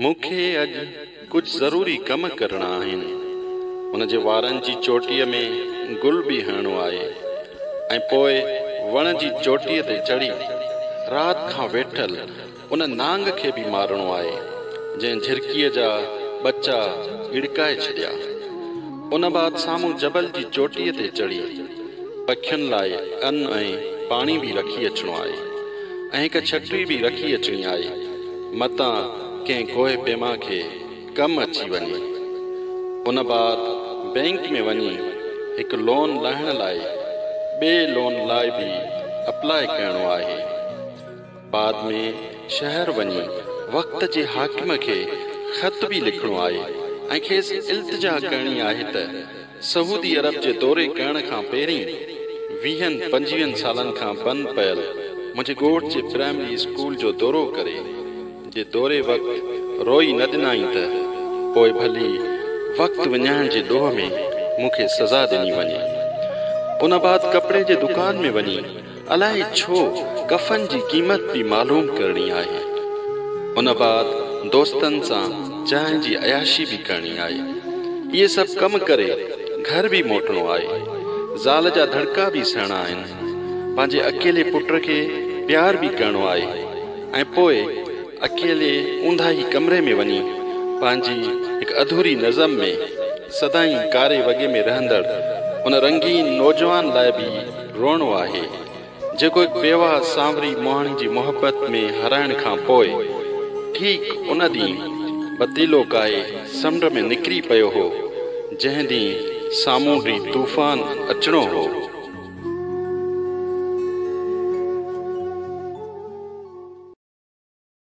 मूंखे अॼु कुझु ज़रूरी कम करणा आहिनि। उन जे वारनि जी चोटीअ में गुल बि हणणो आहे ऐं पोइ वण जी चोटीअ ते चढ़ी राति खां वेठल उन नांग खे बि मारणो आहे जंहिं झिरकीअ जा बच्चा गिड़काए छॾिया। उन बाद साम्हूं जबल जी चोटीअ ते चढ़ी पखियुनि लाइ अन्न ऐं पाणी बि रखी अचिणो आहे ऐं हिकु छटी बि रखी अचणी आहे मतां कंहिं गोए पेमा खे कमु अची वञे। उन बाद बैंक में वञी हिकु लोन लहण लाइ ॿिए लोन लाइ बि अप्लाई करणो आहे। बाद में शहर वञी वक़्त जे हाकिम खे ख़त बि लिखणो आहे ऐं खेसि इल्तिजा करणी आहे त सऊदी अरब जे दौरे करण खां पहिरीं 20-25 सालनि खां बंदि पियल मुंहिंजे ॻोठ जे प्राइमरी स्कूल जो दौरो करे जे दौरे वक़्तु रोई न ॾिनाई त पोइ भली वक़्तु विञाइण जे ॾोह में मूंखे सज़ा ॾिनी वञे। उन बाद कपिड़े जे दुकान में वञी अलाए छो कफ़न जी क़ीमत बि मालूम करणी आहे। उन बाद दोस्तनि सां चांहि जी अयाशी बि करणी आहे। इहे सभु कम करे घर बि मोटणो आहे। ज़ाल जा धड़का बि सहणा आहिनि। पंहिंजे अकेले पुट खे प्यार बि करणो आहे ऐं पोइ अकेले ऊंदाही कमरे में वञी पंहिंजी हिकु अधूरी नज़म में सदाई कारे वॻे में रहंदड़ उन रंगीन नौजवान लाइ बि रोअणो आहे जेको हिकु बेवा सांवरी मोहाणी जी मोहबत में हराइण खां पोइ ठीकु उन ॾींहुं बतीलो काए समुंड में निकिरी पियो हो जंहिं ॾींहुं सामूंडी तूफ़ान अचणो हो।